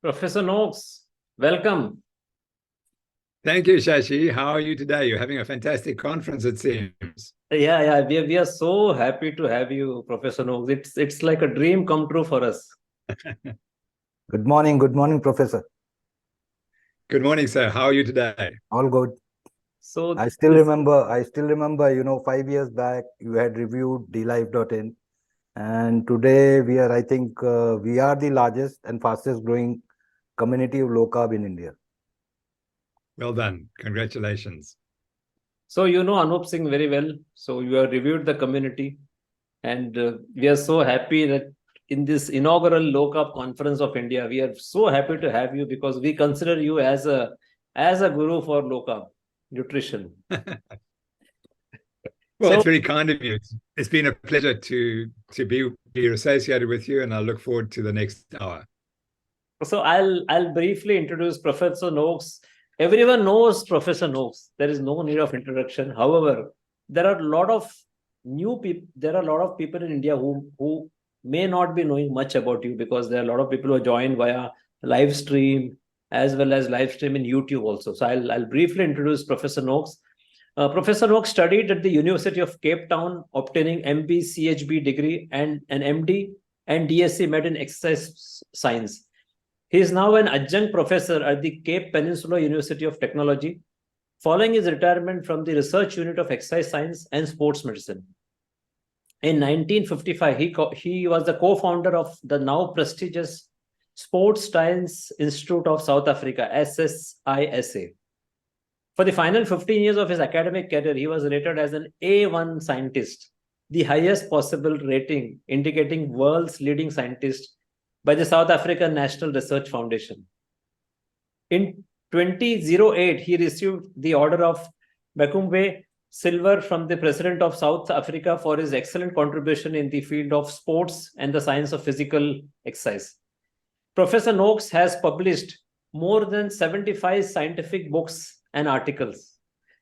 Professor Noakes, welcome. Thank you, Shashi. How are you today? You're having a fantastic conference, it seems. Yeah, we are so happy to have you, Professor Noakes. It's like a dream come true for us. Good morning, Professor. Good morning, sir. How are you today? All good. So I still remember, 5 years back, you had reviewed dlife.in, and today we are, I think, we are the largest and fastest growing community of low carb in India. Well done. Congratulations. So you know Anup Singh very well. So you have reviewed the community, and we are so happy that in this inaugural low carb conference of India, we are so happy to have you because we consider you as a guru for low carb nutrition. Well, it's very kind of you. It's been a pleasure to be associated with you, and I look forward to the next hour. So I'll briefly introduce Professor Noakes. Everyone knows Professor Noakes. There is no need of introduction. However, there are a lot of new people. There are a lot of people in India who may not be knowing much about you because there are a lot of people who are joined via live stream as well as live stream in YouTube also. So I'll briefly introduce Professor Noakes. Professor Noakes studied at the University of Cape Town, obtaining MBChB degree and an MD and DSc med in exercise science. He is now an adjunct professor at the Cape Peninsula University of Technology, following his retirement from the research unit of exercise science and sports medicine. In 1955, he was the co-founder of the now prestigious Sports Science Institute of South Africa, SSISA. For the final 15 years of his academic career, he was rated as an A1 scientist, the highest possible rating, indicating world's leading scientist by the South African National Research Foundation. In 2008, he received the Order of Mekumbe Silver from the President of South Africa for his excellent contribution in the field of sports and the science of physical exercise. Professor Noakes has published more than 75 scientific books and articles.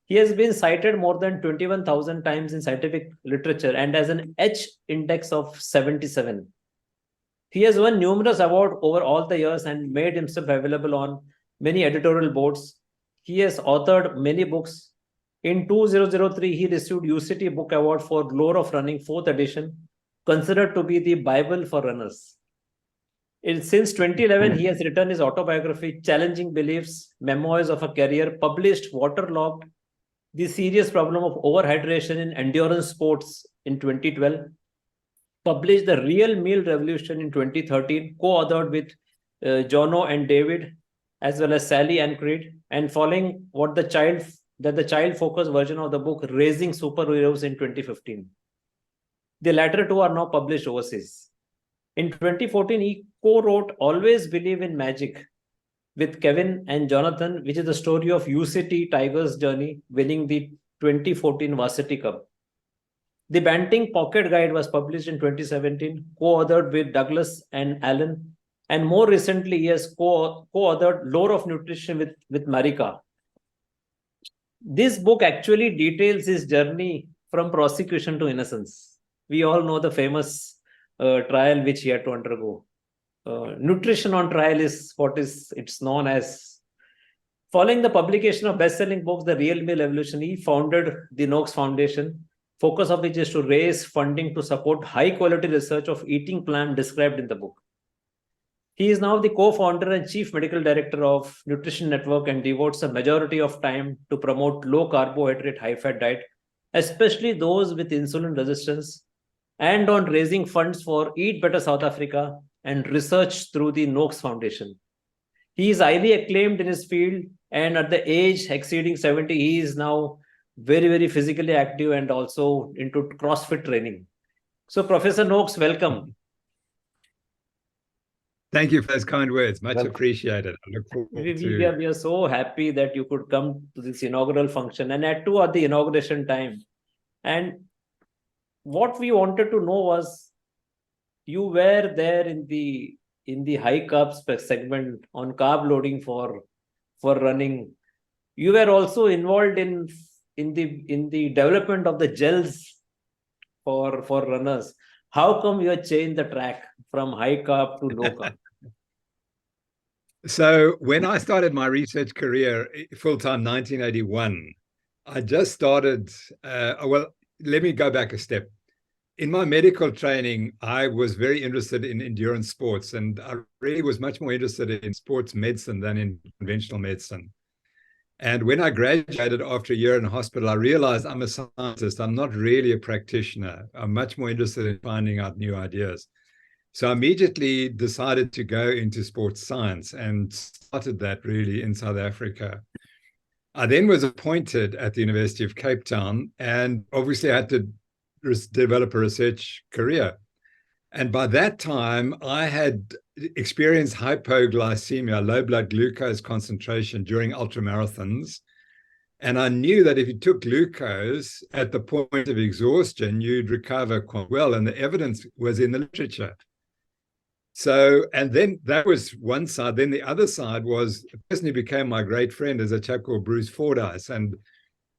He has been cited more than 21,000 times in scientific literature and has an H index of 77. He has won numerous awards over all the years and made himself available on many editorial boards. He has authored many books. In 2003, he received UCT Book Award for Lore of Running 4th edition, considered to be the Bible for runners. Since 2011, he has written his autobiography, Challenging Beliefs, Memoirs of a Career, published Waterlogged, The Serious Problem of Overhydration in Endurance Sports in 2012, published The Real Meal Revolution in 2013, co-authored with Jono and David, as well as Sally and Creed, and following the child-focused version of the book, Raising Superheroes in 2015. The latter two are now published overseas. In 2014, he co-wrote Always Believe in Magic with Kevin and Jonathan, which is the story of UCT Tigers' journey winning the 2014 Varsity Cup. The Banting Pocket Guide was published in 2017, co-authored with Douglas and Allan, and more recently, he has co-authored Lore of Nutrition with Marika. This book actually details his journey from prosecution to innocence. We all know the famous trial which he had to undergo. Nutrition on trial is it's known as. Following the publication of best-selling books, The Real Meal Evolution, he founded the Noakes Foundation, focus of which is to raise funding to support high-quality research of eating plan described in the book. He is now the co-founder and chief medical director of Nutrition Network and devotes a majority of time to promote low-carbohydrate, high-fat diet, especially those with insulin resistance, and on raising funds for Eat Better South Africa and research through the Noakes Foundation. He is highly acclaimed in his field, and at the age exceeding 70, he is now very, very physically active and also into CrossFit training. So, Professor Noakes, welcome. Thank you for those kind words. Much appreciated. I look forward to... We are so happy that you could come to this inaugural function and at the inauguration time. And what we wanted to know was, you were there in the high carb segment on carb loading for running. You were also involved in the development of the gels for runners. How come you have changed the track from high carb to low carb? So when I started my research career full-time 1981, I just started, well, let me go back a step. In my medical training, I was very interested in endurance sports, and I really was much more interested in sports medicine than in conventional medicine. And when I graduated after a year in hospital, I realized I'm a scientist. I'm not really a practitioner. I'm much more interested in finding out new ideas. So I immediately decided to go into sports science and started that really in South Africa. I then was appointed at the University of Cape Town, and obviously I had to develop a research career. And by that time, I had experienced hypoglycemia, low blood glucose concentration during ultramarathons. And I knew that if you took glucose at the point of exhaustion, you'd recover quite well. And the evidence was in the literature. So, and then that was one side. Then the other side was the person who became my great friend is a chap called Bruce Fordyce. And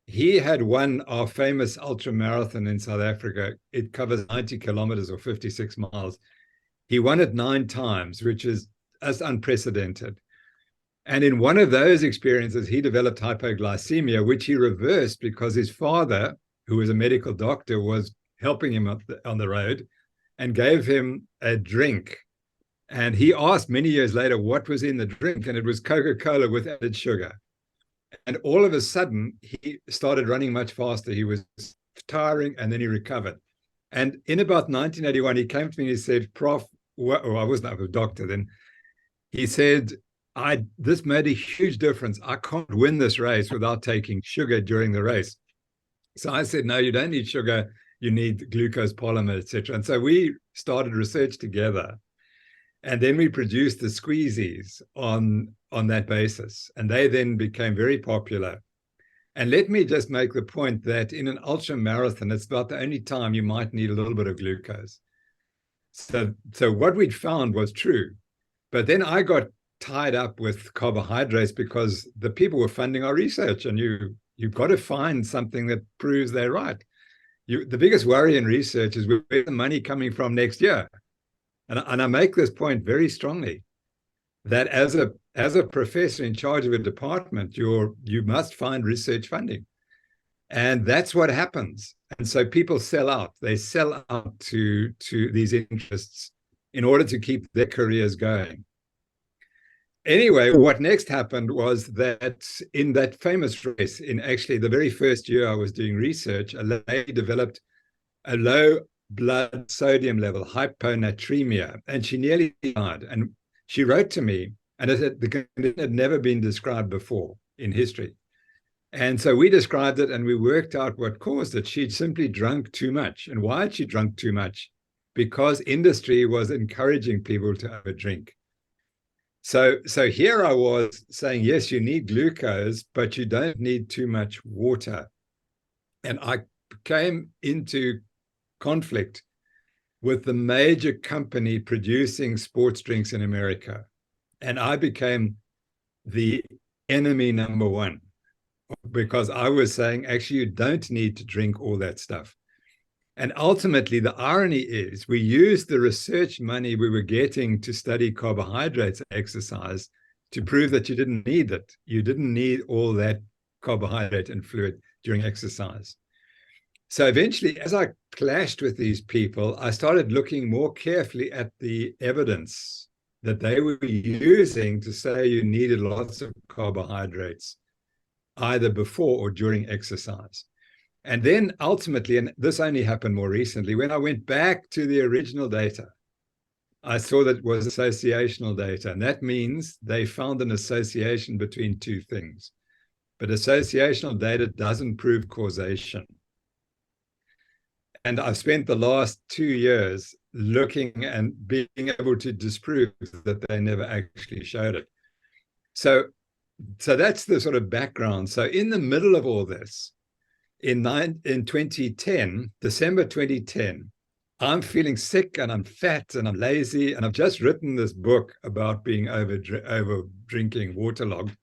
he had won our famous ultra marathon in South Africa. It covers 90 kilometers or 56 miles. He won it 9 times, which is as unprecedented. And in one of those experiences, he developed hypoglycemia, which he reversed because his father, who was a medical doctor, was helping him on the road and gave him a drink. And he asked many years later what was in the drink, and it was Coca-Cola with added sugar. And all of a sudden, he started running much faster. He was tiring, and then he recovered. And in about 1981, he came to me and he said, Prof, I wasn't a doctor then. He said, this made a huge difference. I can't win this race without taking sugar during the race. So I said, no, you don't need sugar. You need glucose polymer, etc. And so we started research together. And then we produced the squeezies on that basis. And they then became very popular. And let me just make the point that in an ultra marathon, it's about the only time you might need a little bit of glucose. So what we'd found was true. But then I got tied up with carbohydrates because the people were funding our research, and you've got to find something that proves they're right. The biggest worry in research is where's the money coming from next year? And I make this point very strongly, that as a professor in charge of a department, you must find research funding. And that's what happens. And so people sell out. They sell out to these interests in order to keep their careers going. Anyway, what next happened was that in that famous race, in actually the very first year I was doing research, a lady developed a low blood sodium level, hyponatremia, and she nearly died. And she wrote to me, and the condition had never been described before in history. And so we described it, and we worked out what caused it. She'd simply drunk too much. And why had she drunk too much? Because industry was encouraging people to overdrink. So here I was saying, yes, you need glucose, but you don't need too much water. And I came into conflict with the major company producing sports drinks in America. And I became the enemy number one, because I was saying, actually, you don't need to drink all that stuff. And ultimately, the irony is we used the research money we were getting to study carbohydrates and exercise to prove that you didn't need it. You didn't need all that carbohydrate and fluid during exercise. So eventually, as I clashed with these people, I started looking more carefully at the evidence that they were using to say you needed lots of carbohydrates, either before or during exercise. And then ultimately, and this only happened more recently, when I went back to the original data, I saw that it was associational data. And that means they found an association between two things. But associational data doesn't prove causation. And I've spent the last 2 years looking and being able to disprove that they never actually showed it. So that's the sort of background. So in the middle of all this, in 2010, December 2010, I'm feeling sick and I'm fat and I'm lazy, and I've just written this book about being over drinking, waterlogged.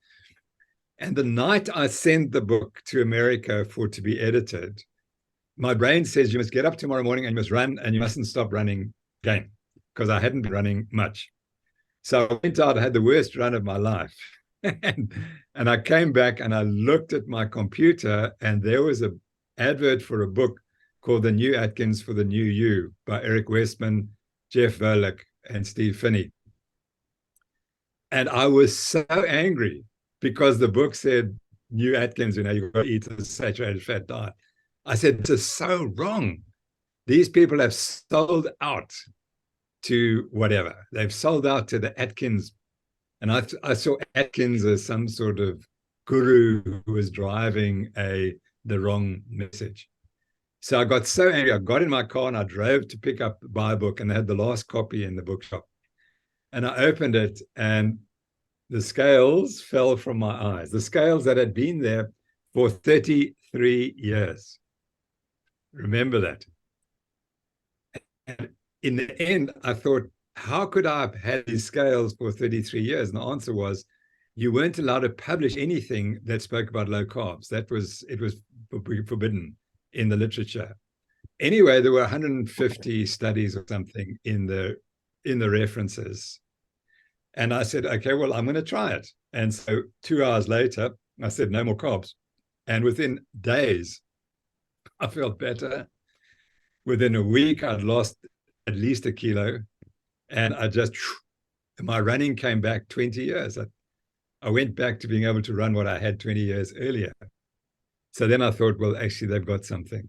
And the night I sent the book to America to be edited, my brain says you must get up tomorrow morning and you must run, and you mustn't stop running again, because I hadn't been running much. So I went out, I had the worst run of my life. and I came back and I looked at my computer, and there was an advert for a book called The New Atkins for the New You by Eric Westman, Jeff Volek, and Steve Finney. And I was so angry because the book said, New Atkins, you've got to eat a saturated fat diet. I said, this is so wrong. These people have sold out to whatever. They've sold out to the Atkins. And I saw Atkins as some sort of guru who was driving the wrong message. So I got so angry. I got in my car and I drove to pick up my book, and they had the last copy in the bookshop. And I opened it, and the scales fell from my eyes. The scales that had been there for 33 years. Remember that. And in the end, I thought, how could I have had these scales for 33 years? And the answer was, you weren't allowed to publish anything that spoke about low carbs. It was forbidden in the literature. Anyway, there were 150 studies or something in the references. And I said, okay, well, I'm going to try it. And so 2 hours later, I said, no more carbs. And within days, I felt better. Within a week, I'd lost at least 1 kilo. And my running came back 20 years. I went back to being able to run what I had 20 years earlier. So then I thought, well, actually, they've got something.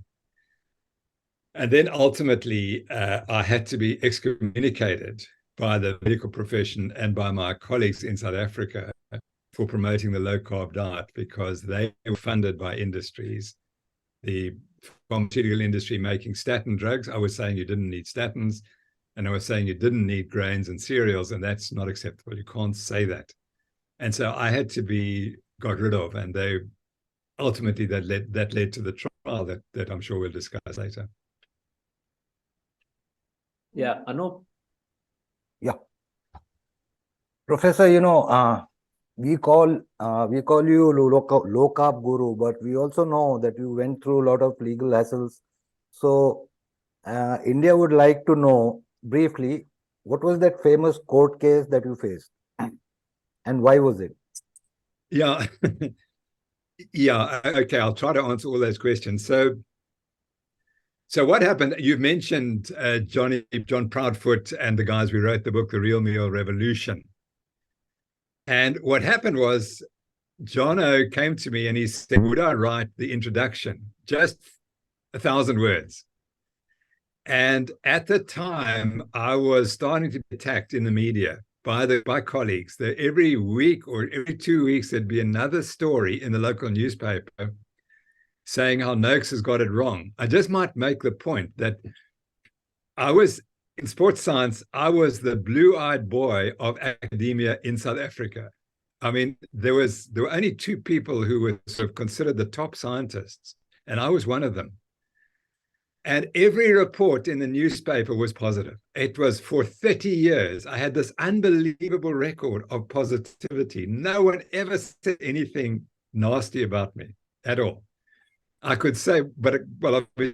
And then ultimately, I had to be excommunicated by the medical profession and by my colleagues in South Africa for promoting the low-carb diet, because they were funded by industries, the pharmaceutical industry making statin drugs. I was saying you didn't need statins, and I was saying you didn't need grains and cereals, and that's not acceptable. You can't say that. And so I had to be got rid of, and they ultimately that led to the trial that I'm sure we'll discuss later. Yeah, Anup. Yeah. Professor, we call you low carb guru, but we also know that you went through a lot of legal hassles. So India would like to know briefly, what was that famous court case that you faced, and why was it? Yeah. Yeah. Okay. I'll try to answer all those questions. So what happened? You've mentioned John Proudfoot and the guys who wrote the book, The Real Meal Revolution. And what happened was, Jono came to me and he said, would I write the introduction? Just 1,000 words. And at the time, I was starting to be attacked in the media by colleagues. That every week or every 2 weeks, there'd be another story in the local newspaper saying how Noakes has got it wrong. I just might make the point that I was, in sports science, I was the blue-eyed boy of academia in South Africa. I mean, there were only 2 people who were sort of considered the top scientists, and I was one of them. And every report in the newspaper was positive. It was for 30 years. I had this unbelievable record of positivity. No one ever said anything nasty about me at all. I could say,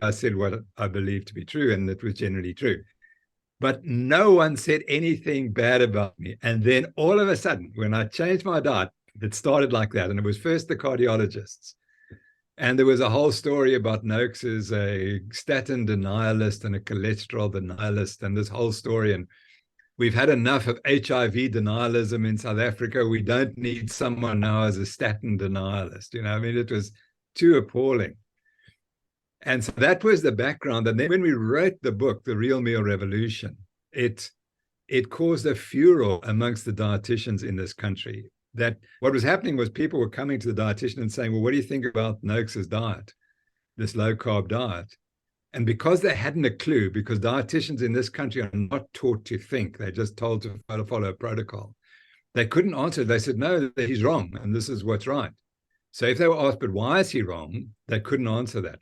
I said what I believed to be true, and it was generally true. But no one said anything bad about me. And then all of a sudden, when I changed my diet, it started like that. And it was first the cardiologists. And there was a whole story about Noakes as a statin denialist and a cholesterol denialist, and this whole story. And we've had enough of HIV denialism in South Africa. We don't need someone now as a statin denialist. I mean, it was too appalling. And so that was the background. And then when we wrote the book, The Real Meal Revolution, it caused a furor amongst the dietitians in this country. That what was happening was people were coming to the dietitian and saying, well, what do you think about Noakes's diet, this low-carb diet? And because they hadn't a clue, because dietitians in this country are not taught to think, they're just told to follow a protocol, they couldn't answer. They said, no, he's wrong, and this is what's right. So if they were asked, but why is he wrong? They couldn't answer that.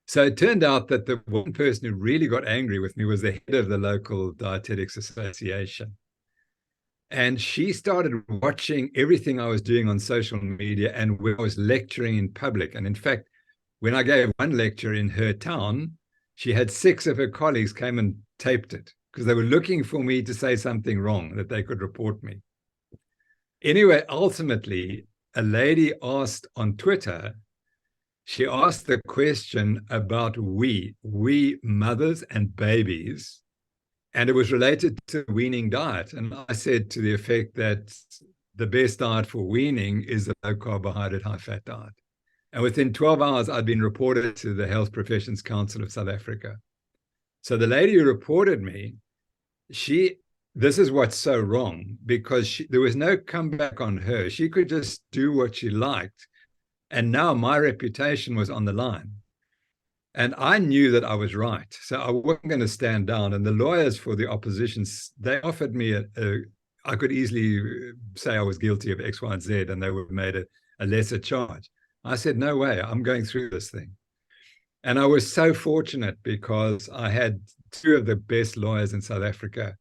So it turned out that the one person who really got angry with me was the head of the local dietetics association. And she started watching everything I was doing on social media and when I was lecturing in public. And in fact, when I gave one lecture in her town, she had 6 of her colleagues came and taped it because they were looking for me to say something wrong that they could report me. Anyway, ultimately, a lady asked on Twitter, she asked the question about we mothers and babies, and it was related to the weaning diet. And I said to the effect that the best diet for weaning is the low carbohydrate, high fat diet. And within 12 hours, I'd been reported to the Health Professions Council of South Africa. So the lady who reported me, this is what's so wrong, because there was no comeback on her. She could just do what she liked. And now my reputation was on the line. And I knew that I was right. So I wasn't going to stand down. And the lawyers for the opposition, they offered me I could easily say I was guilty of X, Y, and Z, and they would have made a lesser charge. I said, no way, I'm going through this thing. And I was so fortunate because I had two of the best lawyers in South Africa.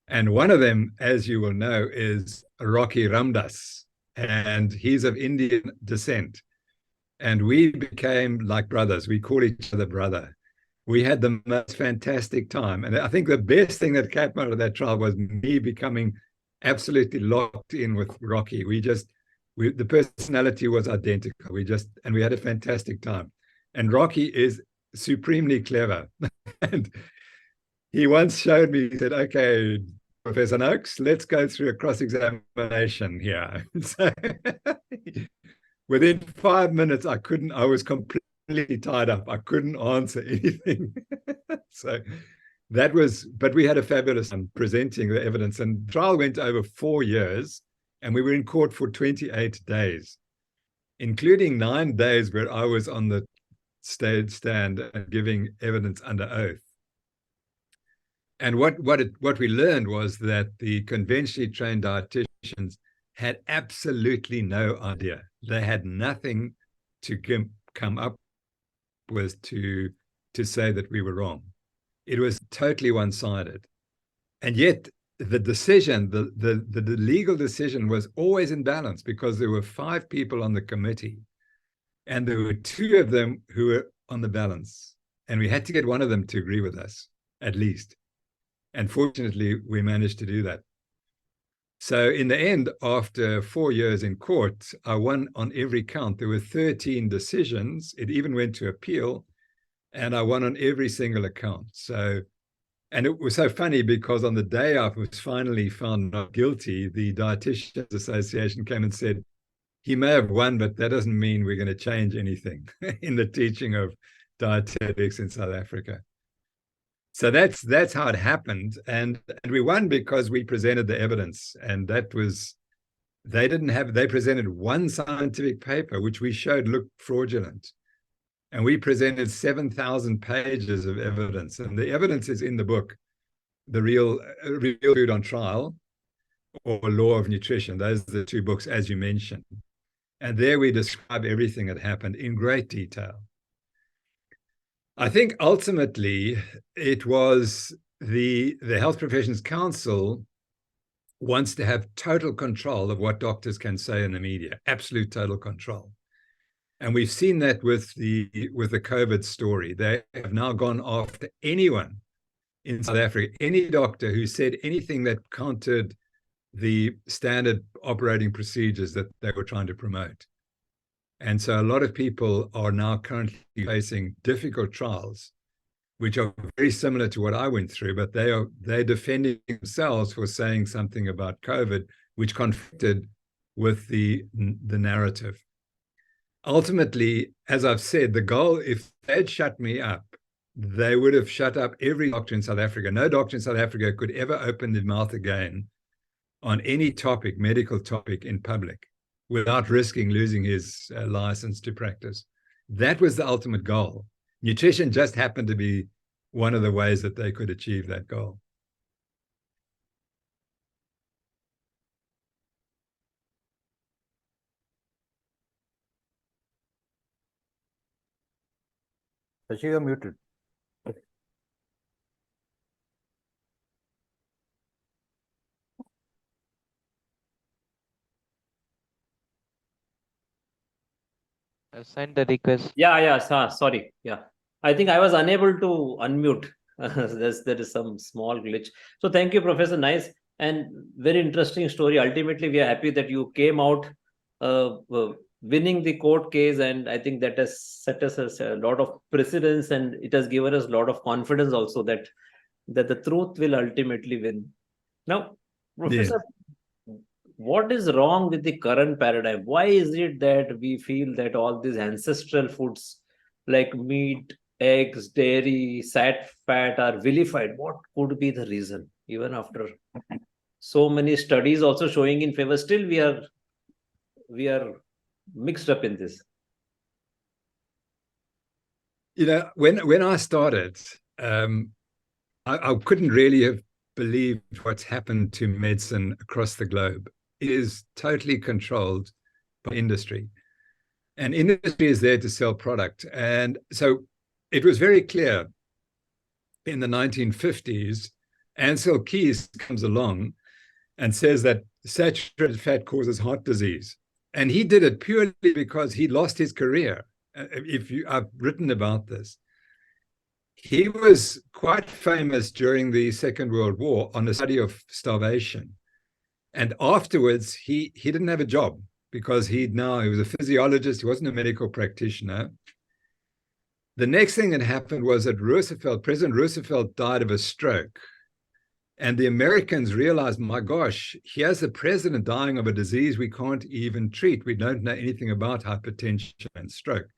And one of them, as you will know, is Rocky Ramdas, and he's of Indian descent. And we became like brothers. We call each other brother. We had the most fantastic time. And I think the best thing that came out of that trial was me becoming absolutely locked in with Rocky. The personality was identical. And we had a fantastic time. And Rocky is supremely clever. And he once showed me, he said, okay, Professor Noakes, let's go through a cross-examination here. So within 5 minutes, I was completely tied up. I couldn't answer anything. So but we had a fabulous time presenting the evidence, and the trial went over 4 years, and we were in court for 28 days, including 9 days where I was on the stage stand and giving evidence under oath. And what we learned was that the conventionally trained dietitians had absolutely no idea. They had nothing to come up with to say that we were wrong. It was totally one-sided. And yet the decision, the legal decision was always in balance, because there were 5 people on the committee and there were 2 of them who were on the balance. And we had to get one of them to agree with us, at least. And fortunately, we managed to do that. So in the end, after 4 years in court, I won on every count. There were 13 decisions. It even went to appeal, and I won on every single account. And it was so funny, because on the day I was finally found not guilty, the Dietitians Association came and said, he may have won, but that doesn't mean we're going to change anything in the teaching of dietetics in South Africa. So that's how it happened. And we won because we presented the evidence. And that was, they presented one scientific paper, which we showed looked fraudulent. And we presented 7,000 pages of evidence. And the evidence is in the book, The Real Food on Trial, or Law of Nutrition. Those are the 2 books, as you mentioned. And there we describe everything that happened in great detail. I think ultimately it was the Health Professions Council wants to have total control of what doctors can say in the media, absolute total control. And we've seen that with the COVID story. They have now gone after anyone in South Africa, any doctor who said anything that countered the standard operating procedures that they were trying to promote. And so a lot of people are now currently facing difficult trials, which are very similar to what I went through, but they're defending themselves for saying something about COVID, which conflicted with the narrative. Ultimately, as I've said, the goal, if they'd shut me up, they would have shut up every doctor in South Africa. No doctor in South Africa could ever open their mouth again on any topic, medical topic, in public, without risking losing his license to practice. That was the ultimate goal. Nutrition just happened to be one of the ways that they could achieve that goal. Shashi, you're muted. Send the request. Yeah, sorry. Yeah. I think I was unable to unmute. There is some small glitch. So thank you, Professor. Nice and very interesting story. Ultimately, we are happy that you came out winning the court case, and I think that has set us a lot of precedence, and it has given us a lot of confidence also that the truth will ultimately win. Now, Professor, what is wrong with the current paradigm? Why is it that we feel that all these ancestral foods like meat, eggs, dairy, fat are vilified? What could be the reason? Even after so many studies also showing in favor, still we are mixed up in this. You know, when I started, I couldn't really have believed what's happened to medicine across the globe. It is totally controlled by industry. And industry is there to sell product. And so it was very clear in the 1950s, Ansel Keys comes along and says that saturated fat causes heart disease. And he did it purely because he lost his career. I've written about this. He was quite famous during the Second World War on the study of starvation. And afterwards, he didn't have a job because he was a physiologist. He wasn't a medical practitioner. The next thing that happened was that President Roosevelt died of a stroke. And the Americans realized, my gosh, here's the president dying of a disease we can't even treat. We don't know anything about hypertension and stroke.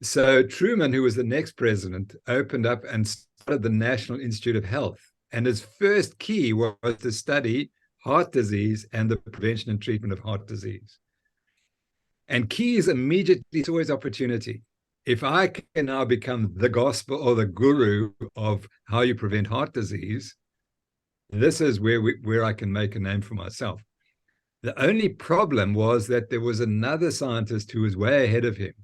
So Truman, who was the next president, opened up and started the National Institute of Health. And his first key was to study heart disease and the prevention and treatment of heart disease. And Keyes immediately saw his opportunity. If I can now become the gospel or the guru of how you prevent heart disease, this is where I can make a name for myself. The only problem was that there was another scientist who was way ahead of him.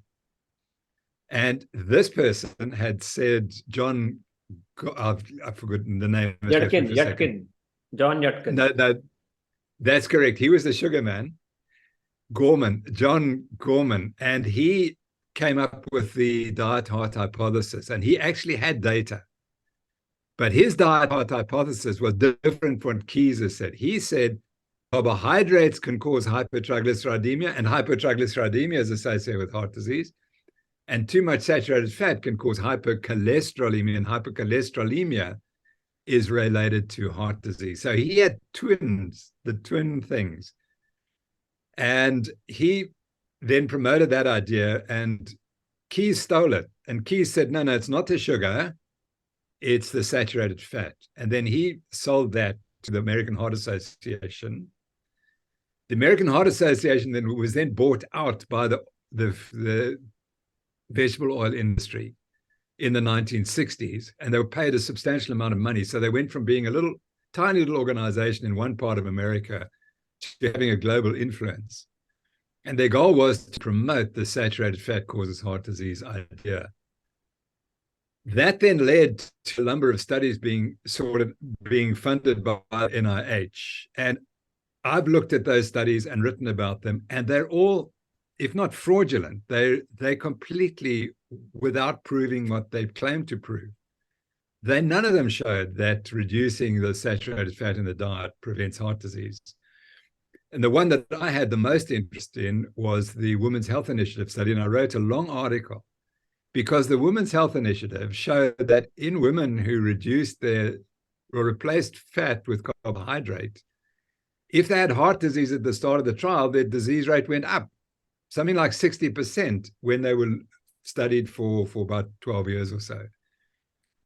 And this person had said, I've forgotten the name. Yudkin. John Yudkin. No, that's correct. He was the sugar man, John Gorman, and he came up with the diet heart hypothesis, and he actually had data. But his diet heart hypothesis was different from what Keyes has said. He said carbohydrates can cause hypertriglyceridemia, and hypertriglyceridemia is associated with heart disease. And too much saturated fat can cause hypercholesterolemia, and hypercholesterolemia is related to heart disease. So he had the twin things. And he then promoted that idea, and Keyes stole it. And Keyes said, no, it's not the sugar, it's the saturated fat. And then he sold that to the American Heart Association. The American Heart Association was then bought out by the vegetable oil industry in the 1960s, and they were paid a substantial amount of money. So they went from being a tiny little organization in one part of America to having a global influence. And their goal was to promote the saturated fat causes heart disease idea. That then led to a number of studies being funded by NIH. And I've looked at those studies and written about them, and they're all, if not fraudulent, they're completely without proving what they've claimed to prove. None of them showed that reducing the saturated fat in the diet prevents heart disease. And the one that I had the most interest in was the Women's Health Initiative study, and I wrote a long article because the Women's Health Initiative showed that in women who reduced or replaced fat with carbohydrate, if they had heart disease at the start of the trial, their disease rate went up, something like 60% when they were studied for about 12 years or so.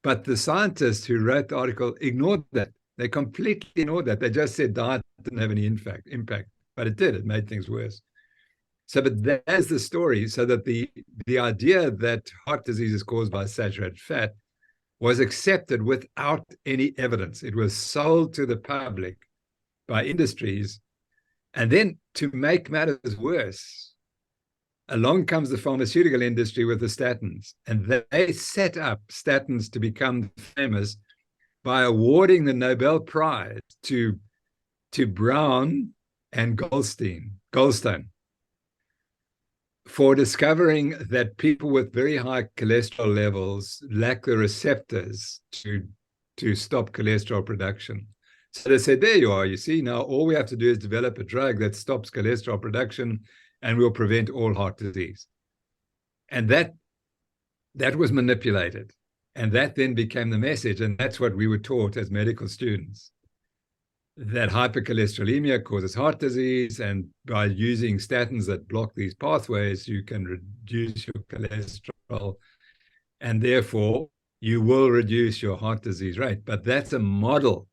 But the scientists who wrote the article ignored that. They completely ignored that. They just said diet didn't have any impact, but it did. It made things worse. So, but that's the story. So that the idea that heart disease is caused by saturated fat was accepted without any evidence. It was sold to the public by industries. And then to make matters worse, along comes the pharmaceutical industry with the statins. And they set up statins to become famous by awarding the Nobel Prize to Brown and Goldstone. for discovering that people with very high cholesterol levels lack the receptors to stop cholesterol production. So they said, there you are, you see, now all we have to do is develop a drug that stops cholesterol production and will prevent all heart disease. And that was manipulated. And that then became the message. And that's what we were taught as medical students, that hypercholesterolemia causes heart disease. And by using statins that block these pathways, you can reduce your cholesterol. And therefore, you will reduce your heart disease rate. But that's a model.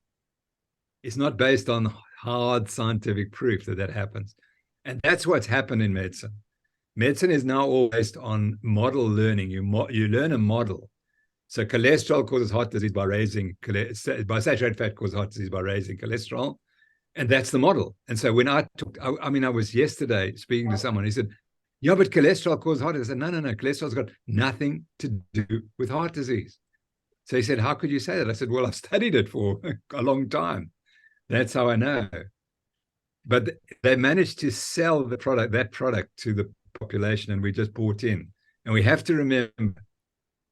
It's not based on hard scientific proof that happens. And that's what's happened in medicine. Medicine is now all based on model learning. You learn a model. So cholesterol causes heart disease by raising, by saturated fat causes heart disease by raising cholesterol. And that's the model. And so when I was yesterday speaking to someone, he said, yeah, but cholesterol causes heart disease. I said, no, cholesterol's got nothing to do with heart disease. So he said, how could you say that? I said, well, I've studied it for a long time. That's how I know. But they managed to sell that product to the population, and we just bought in. And we have to remember,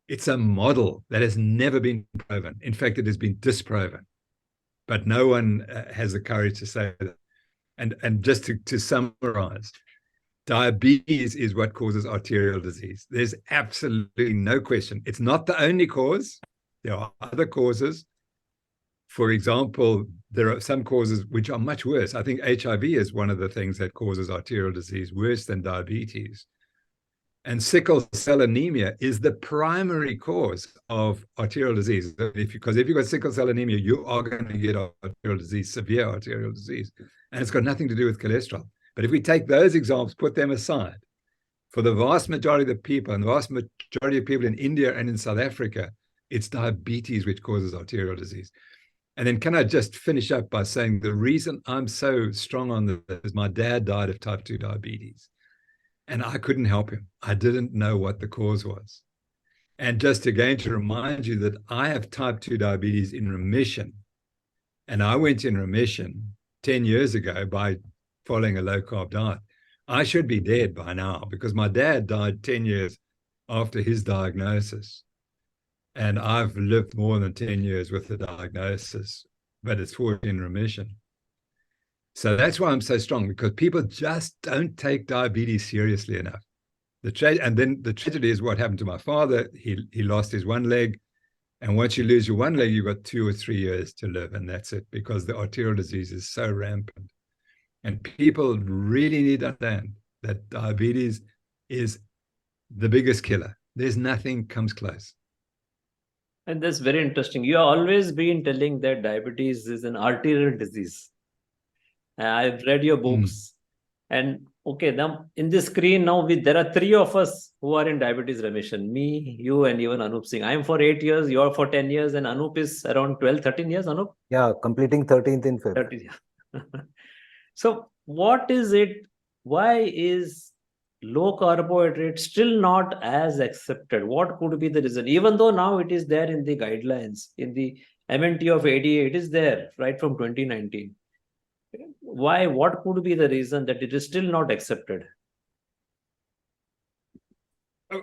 it's a model that has never been proven. In fact, it has been disproven. But no one has the courage to say that. And just to summarize, diabetes is what causes arterial disease. There's absolutely no question. It's not the only cause. There are other causes. For example, there are some causes which are much worse. I think HIV is one of the things that causes arterial disease worse than diabetes. And sickle cell anemia is the primary cause of arterial disease. Because if you've got sickle cell anemia, you are going to get arterial disease, severe arterial disease. And it's got nothing to do with cholesterol. But if we take those examples, put them aside, for the vast majority of the people, and the vast majority of people in India and in South Africa, it's diabetes which causes arterial disease. And then can I just finish up by saying the reason I'm so strong on this is my dad died of type 2 diabetes. And I couldn't help him. I didn't know what the cause was. And just again to remind you that I have type 2 diabetes in remission. And I went in remission 10 years ago by following a low-carb diet. I should be dead by now because my dad died 10 years after his diagnosis. And I've lived more than 10 years with the diagnosis, but it's in remission. So that's why I'm so strong, because people just don't take diabetes seriously enough. And then the tragedy is what happened to my father. He lost his one leg. And once you lose your one leg, you've got 2 or 3 years to live. And that's it, because the arterial disease is so rampant. And people really need to understand that diabetes is the biggest killer. There's nothing comes close. And that's very interesting. You have always been telling that diabetes is an arterial disease. I've read your books. And okay, now in this screen, now there are 3 of us who are in diabetes remission. Me, you, and even Anup Singh. I'm for 8 years, you're for 10 years, and Anup is around 12, 13 years, Anup? Yeah, completing 13th in February. 13. So what is it? Why is low carbohydrate still not as accepted? What could be the reason? Even though now it is there in the guidelines, in the MNT of ADA, it is there right from 2019. Why? What could be the reason that it is still not accepted?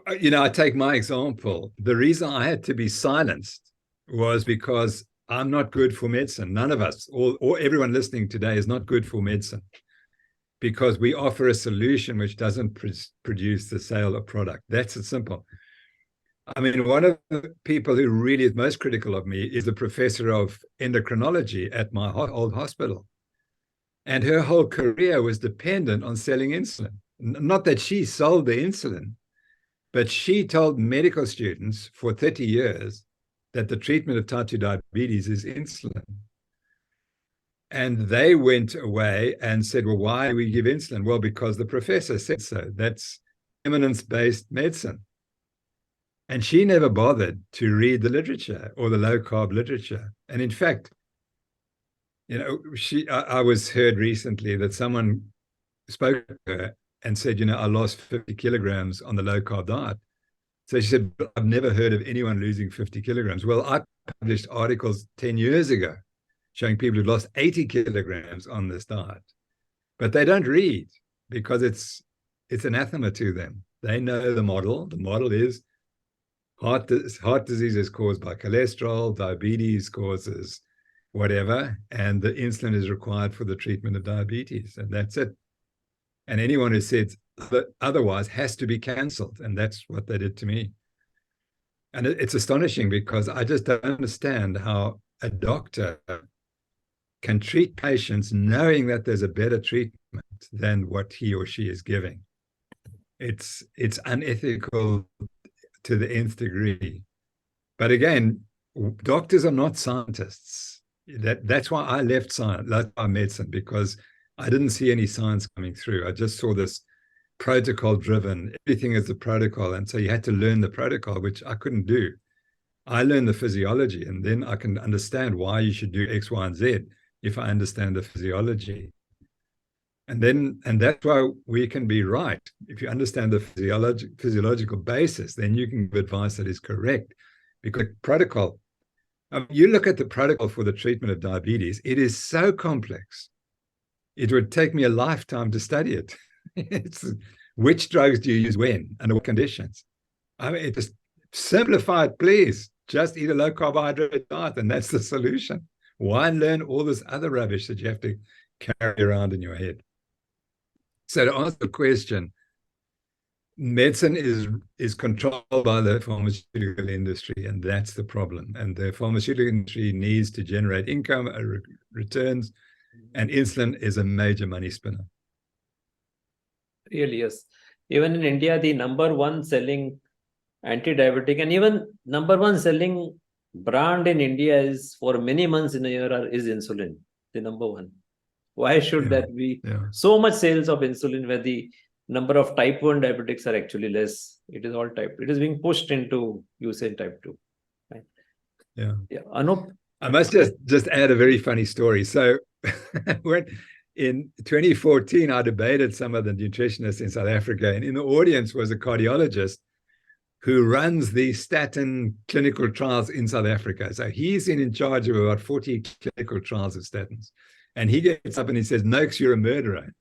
I take my example. The reason I had to be silenced was because I'm not good for medicine. None of us, or everyone listening today, is not good for medicine, because we offer a solution which doesn't produce the sale of product. That's it, simple. I mean, one of the people who really is most critical of me is the professor of endocrinology at my old hospital. And her whole career was dependent on selling insulin. Not that she sold the insulin, but she told medical students for 30 years that the treatment of type 2 diabetes is insulin. And they went away and said, well, why do we give insulin? Well, because the professor said so. That's evidence-based medicine. And she never bothered to read the literature or the low-carb literature. And in fact, I was heard recently that someone spoke to her and said, I lost 50 kilograms on the low-carb diet. So she said, I've never heard of anyone losing 50 kilograms. Well, I published articles 10 years ago showing people who lost 80 kilograms on this diet. But they don't read because it's it's anathema to them. They know the model. The model is heart disease is caused by cholesterol, diabetes causes whatever, and the insulin is required for the treatment of diabetes, and that's it. And anyone who says otherwise has to be cancelled, and that's what they did to me. And it's astonishing because I just don't understand how a doctor can treat patients knowing that there's a better treatment than what he or she is giving. It's unethical to the nth degree. But again, doctors are not scientists. That's why I left science, left medicine, because I didn't see any science coming through. I just saw this protocol driven. Everything is the protocol. And so you had to learn the protocol, which I couldn't do. I learned the physiology, and then I can understand why you should do X, Y, and Z if I understand the physiology. And that's why we can be right. If you understand the physiological basis, then you can give advice that is correct. Because protocol, you look at the protocol for the treatment of diabetes, it is so complex. It would take me a lifetime to study it. It's which drugs do you use when, under what conditions? I mean, just simplify it, please. Just eat a low carbohydrate diet, and that's the solution. Why learn all this other rubbish that you have to carry around in your head? So to answer the question, medicine is controlled by the pharmaceutical industry, and that's the problem. And the pharmaceutical industry needs to generate income, returns, and insulin is a major money spinner. Really, yes. Even in India, the number one selling anti-diabetic and even number one selling brand in India is for many months in a year is insulin, the number one. Why should that be so much sales of insulin where the number of type 1 diabetics are actually less? It is all type. It is being pushed into usage type 2. Right? Yeah. Anup? I must just add a very funny story. So when in 2014, I debated some of the nutritionists in South Africa, and in the audience was a cardiologist who runs the statin clinical trials in South Africa. So he's in charge of about 40 clinical trials of statins. And he gets up and he says, Noakes, you're a murderer.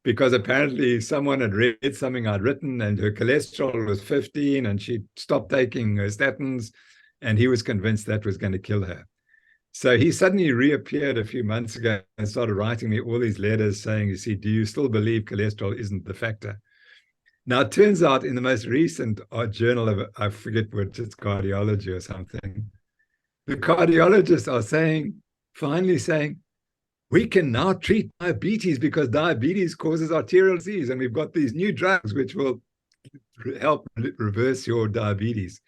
Because apparently someone had read something I'd written and her cholesterol was 15 and she stopped taking her statins, and he was convinced that was going to kill her. So he suddenly reappeared a few months ago and started writing me all these letters saying, you see, do you still believe cholesterol isn't the factor? Now, it turns out in the most recent journal of, I forget what it's cardiology or something, the cardiologists are finally saying, we can now treat diabetes because diabetes causes arterial disease. And we've got these new drugs which will help reverse your diabetes.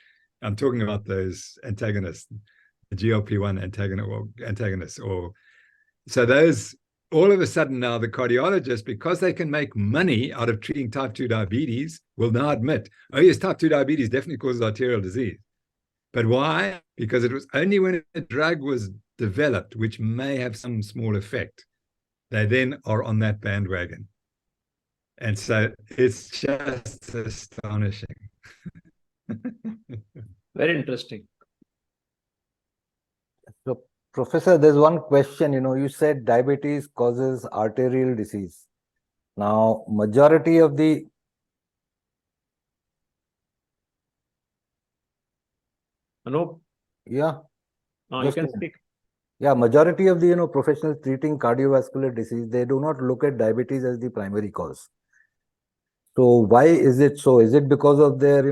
I'm talking about those antagonists, the GLP-1 antagonists. So those, all of a sudden now the cardiologists, because they can make money out of treating type 2 diabetes, will now admit, oh yes, type 2 diabetes definitely causes arterial disease. But why? Because it was only when a drug was developed, which may have some small effect, they then are on that bandwagon. And so it's just astonishing. Very interesting. So, Professor, there's one question, you said diabetes causes arterial disease. Now, majority of the Anup? Yeah. You can speak. Yeah, majority of the professionals treating cardiovascular disease, they do not look at diabetes as the primary cause. So why is it so? Is it because of their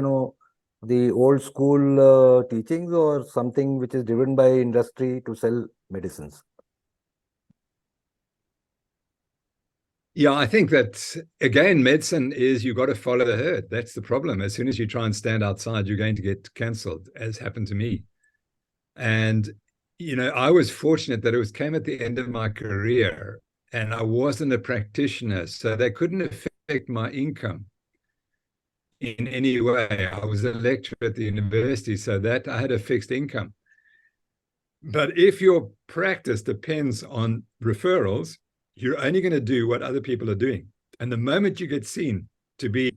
the old school teachings, or something which is driven by industry to sell medicines? Yeah, I think that, again, medicine is you got to follow the herd. That's the problem. As soon as you try and stand outside, you're going to get cancelled, as happened to me. And, I was fortunate that it came at the end of my career and I wasn't a practitioner, so they couldn't affect my income in any way. I was a lecturer at the university, so that I had a fixed income. But if your practice depends on referrals, you're only going to do what other people are doing. And the moment you get seen to be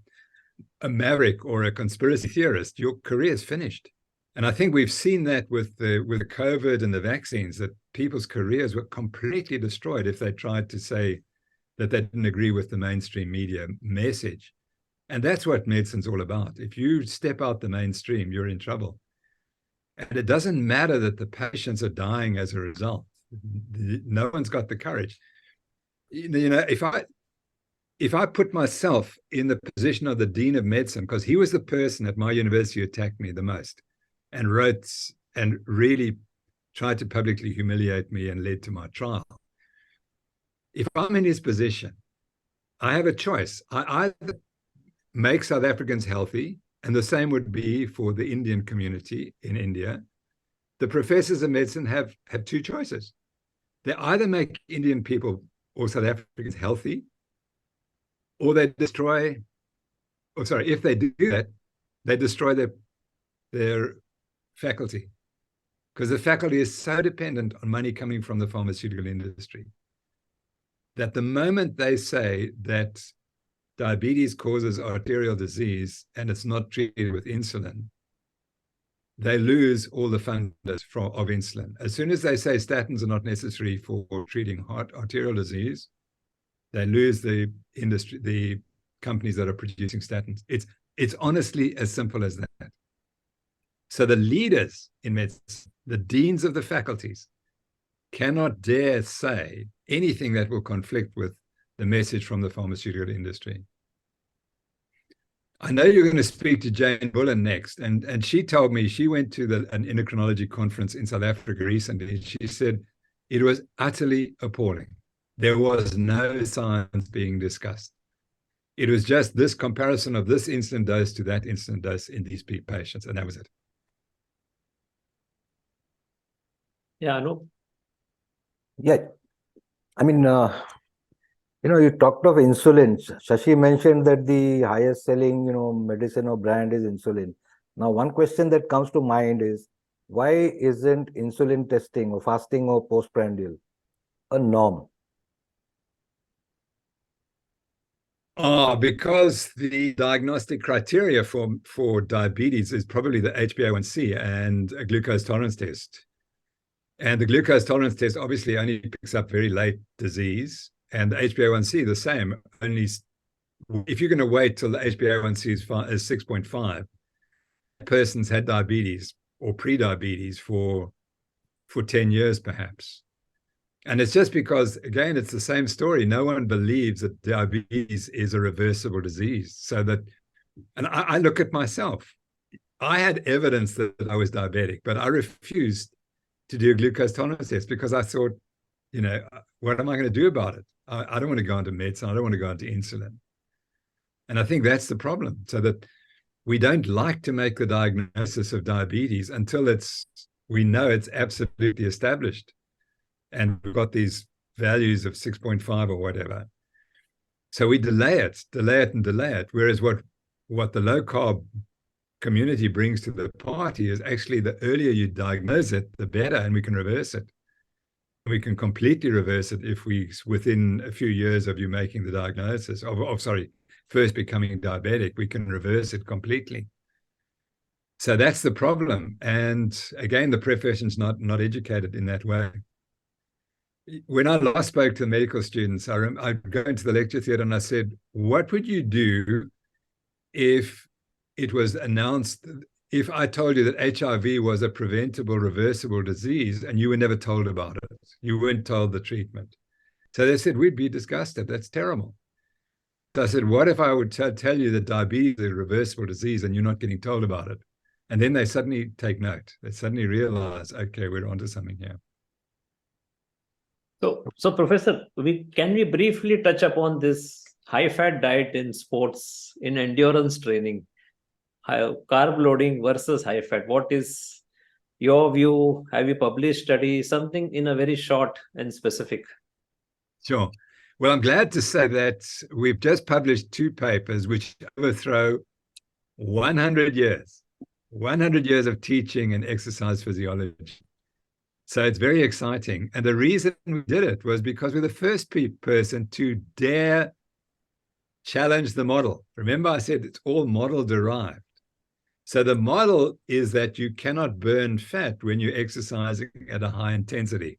a maverick or a conspiracy theorist, your career is finished. And I think we've seen that with the COVID and the vaccines, that people's careers were completely destroyed if they tried to say that they didn't agree with the mainstream media message. And that's what medicine's all about. If you step out the mainstream, you're in trouble. And it doesn't matter that the patients are dying as a result. No one's got the courage. You know, if I put myself in the position of the dean of medicine, because he was the person at my university who attacked me the most and wrote and really tried to publicly humiliate me and led to my trial. If I'm in his position, I have a choice. I either make South Africans healthy, and the same would be for the Indian community in India. The professors of medicine have two choices. They either make Indian people or South Africans healthy, or they destroy, or sorry, if they do that, they destroy their faculty, because the faculty is so dependent on money coming from the pharmaceutical industry that the moment they say that diabetes causes arterial disease and it's not treated with insulin, they lose all the funders of insulin. As soon as they say statins are not necessary for treating arterial disease, they lose the industry, the companies that are producing statins. It's honestly as simple as that. So the leaders in medicine, the deans of the faculties, cannot dare say anything that will conflict with the message from the pharmaceutical industry. I know you're going to speak to Jane Bullen next, and she told me she went to an endocrinology conference in South Africa recently. She said it was utterly appalling. There was no science being discussed. It was just this comparison of this insulin dose to that insulin dose in these patients, and that was it. Yeah, no. Yeah, I mean, you talked of insulin. Shashi mentioned that the highest selling, medicine or brand is insulin. Now, one question that comes to mind is, why isn't insulin testing or fasting or postprandial a norm? Because the diagnostic criteria for diabetes is probably the HbA1c and a glucose tolerance test. And the glucose tolerance test obviously only picks up very late disease, and the HbA1c the same. Only if you're going to wait till the HbA1c is 6.5, a person's had diabetes or pre-diabetes for 10 years perhaps. And it's just because, again, it's the same story. No one believes that diabetes is a reversible disease. So that, and I look at myself. I had evidence that I was diabetic, but I refused to do a glucose tolerance test because I thought, what am I going to do about it? I don't want to go into medicine. I don't want to go into insulin. And I think that's the problem. So that we don't like to make the diagnosis of diabetes until we know it's absolutely established. And we've got these values of 6.5 or whatever. So we delay it. Whereas what the low-carb community brings to the party is actually the earlier you diagnose it, the better, and we can reverse it. We can completely reverse it if within a few years of you making the diagnosis, first becoming diabetic, we can reverse it completely. So that's the problem. And again, the profession's not educated in that way. When I last spoke to the medical students, I'd go into the lecture theatre and I said, what would you do if it was announced, if I told you that HIV was a preventable, reversible disease and you were never told about it? You weren't told the treatment. So they said, we'd be disgusted. That's terrible. So I said, what if I would tell you that diabetes is a reversible disease and you're not getting told about it? And then they suddenly take note. They suddenly realize, okay, we're onto something here. So Professor, can we briefly touch upon this high-fat diet in sports, in endurance training, carb loading versus high-fat? What is your view? Have you published study, something in a very short and specific? Sure. Well, I'm glad to say that we've just published 2 papers which overthrow 100 years of teaching and exercise physiology. So it's very exciting. And the reason we did it was because we're the first person to dare challenge the model. Remember, I said it's all model derived. So the model is that you cannot burn fat when you're exercising at a high intensity.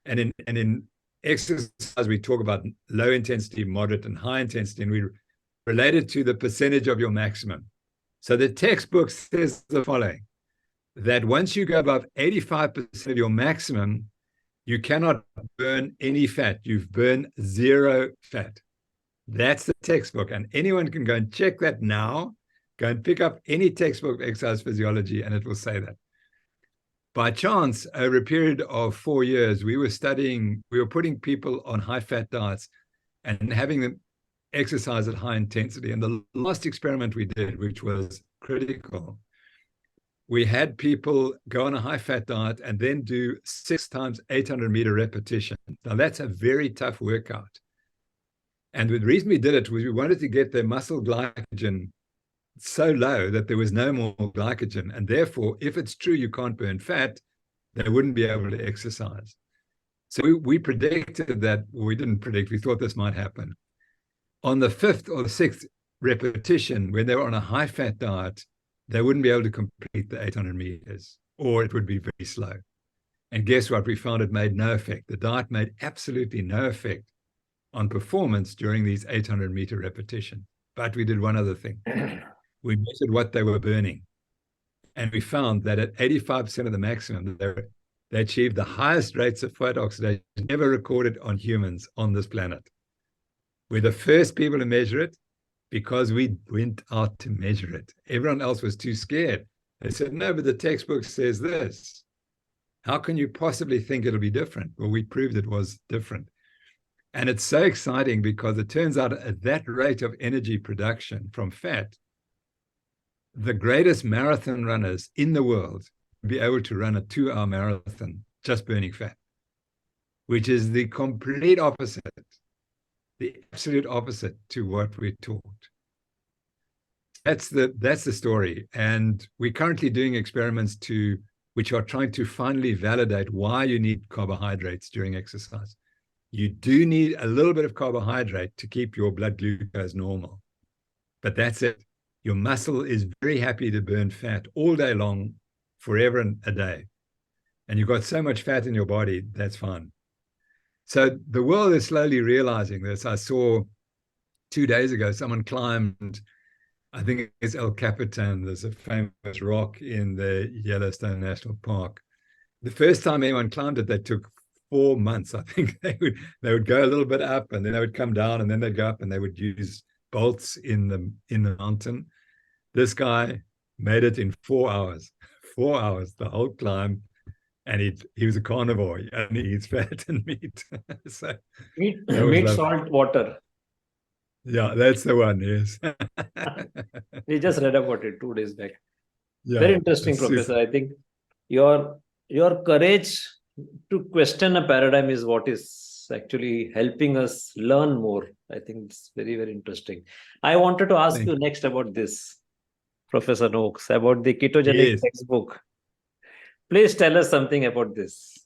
And in exercise, we talk about low intensity, moderate, and high intensity, and we relate it to the percentage of your maximum. So the textbook says the following, that once you go above 85% of your maximum, you cannot burn any fat. You've burned zero fat. That's the textbook. And anyone can go and check that now. Go and pick up any textbook of exercise physiology, and it will say that. By chance, over a period of 4 years, we were putting people on high-fat diets and having them exercise at high intensity. And the last experiment we did, which was critical, we had people go on a high-fat diet and then do 6 times 800-meter repetition. Now, that's a very tough workout. And the reason we did it was we wanted to get their muscle glycogen so low that there was no more glycogen. And therefore, if it's true you can't burn fat, they wouldn't be able to exercise. So we predicted that, well, we didn't predict, we thought this might happen. On the 5th or the 6th repetition, when they were on a high-fat diet, they wouldn't be able to complete the 800 meters, or it would be very slow. And guess what? We found it made no effect. The diet made absolutely no effect on performance during these 800-meter repetitions. But we did one other thing. We measured what they were burning. And we found that at 85% of the maximum, they achieved the highest rates of fat oxidation ever recorded on humans on this planet. We're the first people to measure it because we went out to measure it. Everyone else was too scared. They said, no, but the textbook says this. How can you possibly think it'll be different? Well, we proved it was different. And it's so exciting because it turns out at that rate of energy production from fat, the greatest marathon runners in the world will be able to run a 2-hour marathon just burning fat, which is the complete opposite, the absolute opposite to what we're taught. That's the story. And we're currently doing experiments which are trying to finally validate why you need carbohydrates during exercise. You do need a little bit of carbohydrate to keep your blood glucose normal, but that's it. Your muscle is very happy to burn fat all day long, forever and a day. And you've got so much fat in your body, that's fine. So the world is slowly realizing this. I saw 2 days ago, someone climbed, I think it's El Capitan. There's a famous rock in the Yellowstone National Park. The first time anyone climbed it, they took 4 months. I think they would go a little bit up and then they would come down and then they'd go up and they would use bolts in the mountain. This guy made it in 4 hours. 4 hours, the whole climb. And he was a carnivore and he eats fat and meat. So meat, salt, water. Yeah, that's the one, yes. We just read about it 2 days back. Yeah, very interesting, Professor. I think your courage to question a paradigm is what is actually helping us learn more. I think it's very, very interesting. I wanted to ask you next about this, Professor Noakes, about the ketogenic textbook. Please tell us something about this.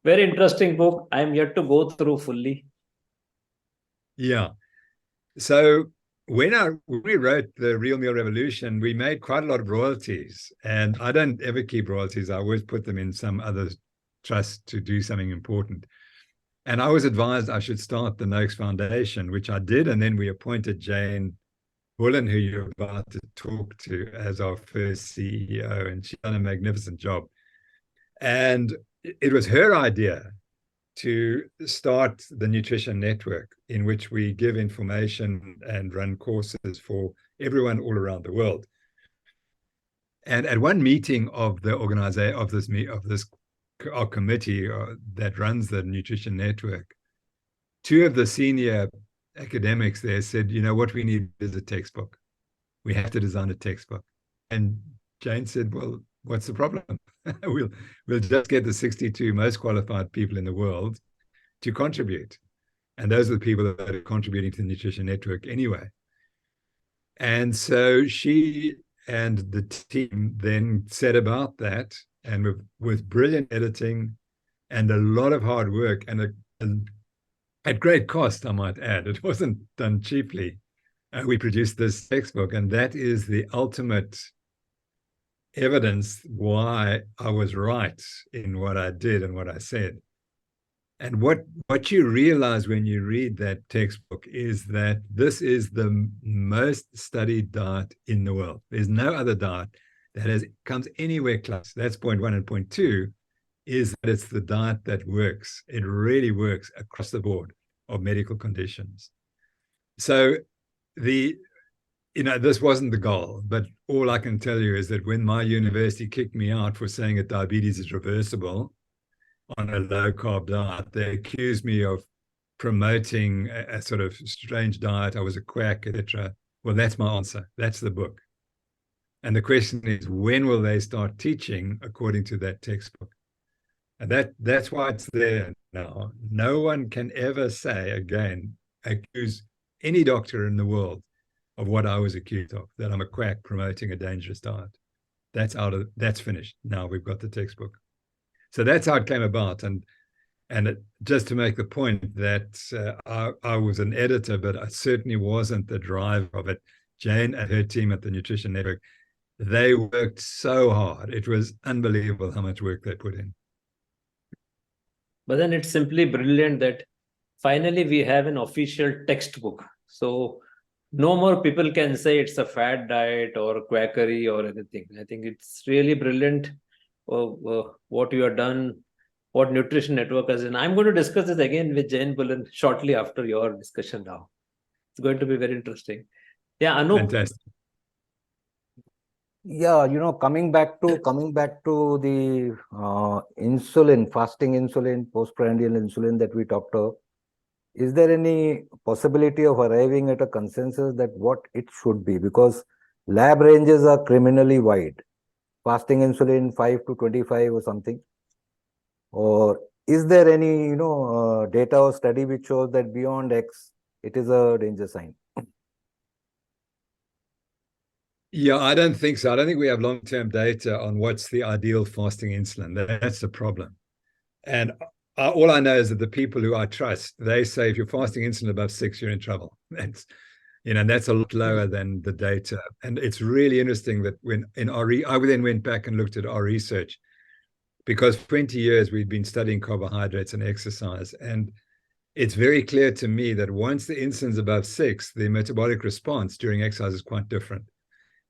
Very interesting book. I'm yet to go through fully. Yeah. So when we wrote The Real Meal Revolution, we made quite a lot of royalties. And I don't ever keep royalties. I always put them in some other trust to do something important. And I was advised I should start the Noakes Foundation, which I did. And then we appointed Jane Bullen, who you're about to talk to, as our first CEO. And she's done a magnificent job. And it was her idea to start the Nutrition Network, in which we give information and run courses for everyone all around the world. And at one meeting of the organization of our committee that runs the Nutrition Network, 2 of the senior academics there said, you know, what we need is a textbook. We have to design a textbook. And Jane said, well, what's the problem? we'll just get the 62 most qualified people in the world to contribute. And those are the people that are contributing to the Nutrition Network anyway. And so she and the team then set about that, and with brilliant editing and a lot of hard work and at great cost, I might add. It wasn't done cheaply. We produced this textbook, and that is the ultimate evidence why I was right in what I did and what I said. And what you realize when you read that textbook is that this is the most studied diet in the world. There's no other diet that comes anywhere close. That's point one. And point two is that it's the diet that works. It really works across the board of medical conditions. So this wasn't the goal, but all I can tell you is that when my university kicked me out for saying that diabetes is reversible on a low-carb diet, they accused me of promoting a sort of strange diet. I was a quack, etc. Well, that's my answer. That's the book. And the question is, when will they start teaching according to that textbook? And that's why it's there now. No one can ever say again, accuse any doctor in the world of what I was accused of, that I'm a quack promoting a dangerous diet. That's finished. Now we've got the textbook. So that's how it came about. And just to make the point that I was an editor, but I certainly wasn't the driver of it. Jane and her team at the Nutrition Network, they worked so hard. It was unbelievable how much work they put in. But then it's simply brilliant that finally we have an official textbook. So no more people can say it's a fad diet or quackery or anything. I think it's really brilliant what you have done, what Nutrition Network has done. I'm going to discuss this again with Jane Bullen shortly after your discussion now. It's going to be very interesting. Yeah, Anup. Fantastic. Yeah, coming back to the insulin, fasting insulin, postprandial insulin that we talked of, is there any possibility of arriving at a consensus that what it should be? Because lab ranges are criminally wide. Fasting insulin 5 to 25 or something. Or is there any data or study which shows that beyond X it is a danger sign? Yeah, I don't think so. I don't think we have long-term data on what's the ideal fasting insulin. That's the problem. And all I know is that the people who I trust, they say if you're fasting insulin above 6, you're in trouble. That's a lot lower than the data. And it's really interesting that when I then went back and looked at our research, because for 20 years we've been studying carbohydrates and exercise. And it's very clear to me that once the insulin's above 6, the metabolic response during exercise is quite different.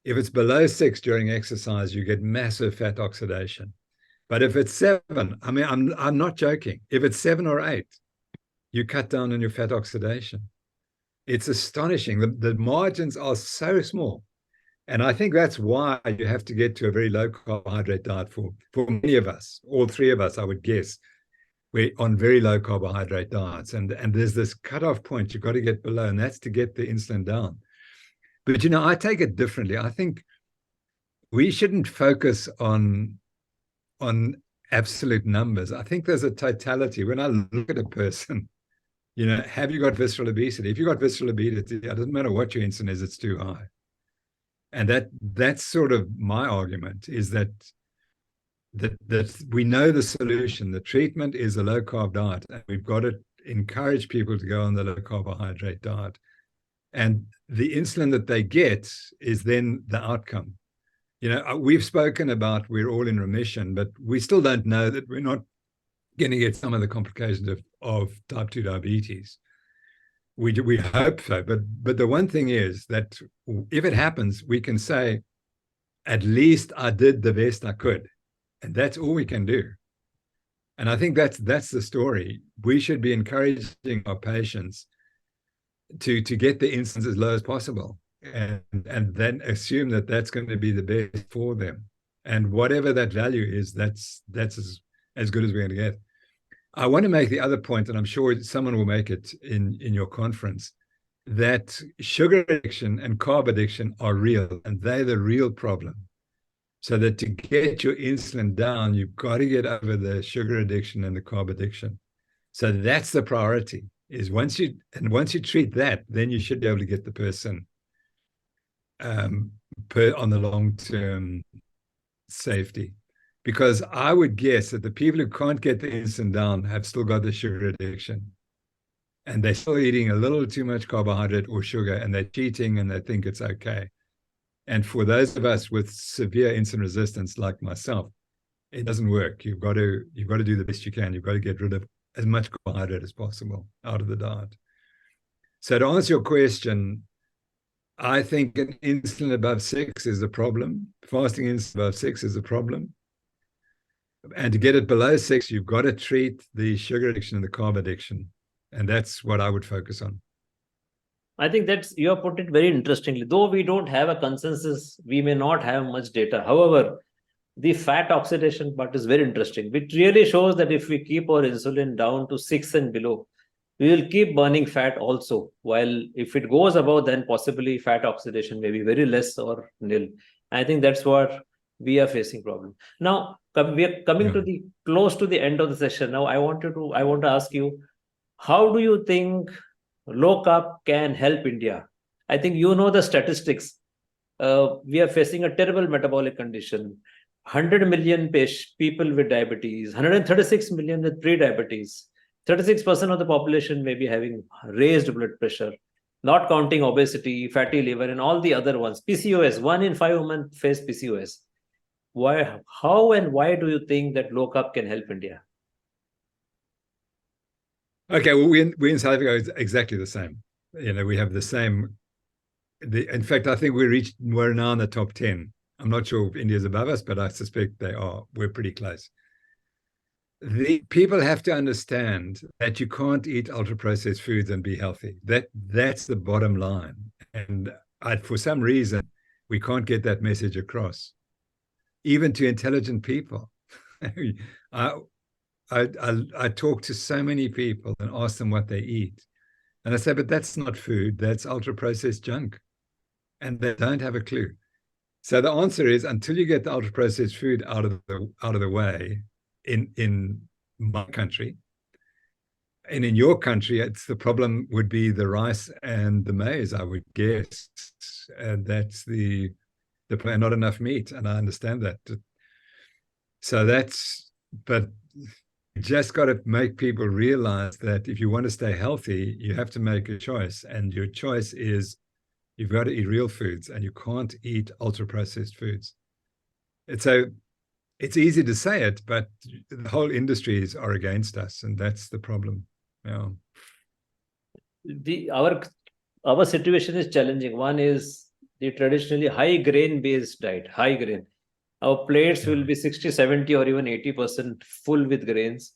If it's below 6 during exercise, you get massive fat oxidation. But if it's 7, I mean, I'm not joking. If it's 7 or 8, you cut down on your fat oxidation. It's astonishing. The margins are so small. And I think that's why you have to get to a very low carbohydrate diet for many of us, all three of us, I would guess. We're on very low carbohydrate diets. And there's this cutoff point you've got to get below, and that's to get the insulin down. But, I take it differently. I think we shouldn't focus on absolute numbers. I think there's a totality. When I look at a person, have you got visceral obesity? If you've got visceral obesity, it doesn't matter what your insulin is, it's too high. And that's sort of my argument, is that we know the solution. The treatment is a low-carb diet, and we've got to encourage people to go on the low-carbohydrate diet. And the insulin that they get is then the outcome. We've spoken about we're all in remission, but we still don't know that we're not going to get some of the complications of type 2 diabetes. We hope so. But the one thing is that if it happens, we can say, at least I did the best I could. And that's all we can do. And I think that's the story. We should be encouraging our patients to get the insulin as low as possible, and then assume that that's going to be the best for them. And whatever that value is, that's as good as we're going to get. I want to make the other point, and I'm sure someone will make it in your conference, that sugar addiction and carb addiction are real, and they're the real problem. So that to get your insulin down, you've got to get over the sugar addiction and the carb addiction. So that's the priority. Is once you treat that, then you should be able to get the person on the long-term safety. Because I would guess that the people who can't get the insulin down have still got the sugar addiction. And they're still eating a little too much carbohydrate or sugar, and they're cheating and they think it's okay. And for those of us with severe insulin resistance like myself, it doesn't work. You've got to do the best you can. You've got to get rid of as much carbohydrate as possible out of the diet. So to answer your question, I think an insulin above 6 is a problem. Fasting insulin above 6 is a problem. And to get it below 6, you've got to treat the sugar addiction and the carb addiction. And that's what I would focus on. I think that's, you have put it very interestingly. Though we don't have a consensus, we may not have much data. However, the fat oxidation part is very interesting, which really shows that if we keep our insulin down to 6 and below, we will keep burning fat also. While if it goes above, then possibly fat oxidation may be very less or nil. I think that's what we are facing problem. Now, we are coming to the close to the end of the session. Now, I want to ask you, how do you think low carb can help India? I think you know the statistics. We are facing a terrible metabolic condition. 100 million people with diabetes, 136 million with pre-diabetes. 36% of the population may be having raised blood pressure, not counting obesity, fatty liver, and all the other ones. PCOS, 1 in 5 women face PCOS. Why, how and why do you think that low carb can help India? Okay, well, we in South Africa is exactly the same. You know, we have the same. In fact, I think we're now in the top 10. I'm not sure if India's above us, but I suspect they are. We're pretty close. The people have to understand that you can't eat ultra-processed foods and be healthy. That's the bottom line. And for some reason, we can't get that message across, even to intelligent people. I talk to so many people and ask them what they eat. And I say, but that's not food, that's ultra-processed junk. And they don't have a clue. So the answer is, until you get the ultra-processed food out of the way, in my country, and in your country, it's the problem would be the rice and the maize, I would guess. And that's the plan, not enough meat. And I understand that. So but you just got to make people realize that if you want to stay healthy, you have to make a choice. And your choice is you've got to eat real foods, and you can't eat ultra-processed foods. It's easy to say it, but the whole industries are against us, and that's the problem. Yeah. Our situation is challenging. One is the traditionally high grain-based diet, high grain. Our plates will be 60, 70, or even 80% full with grains.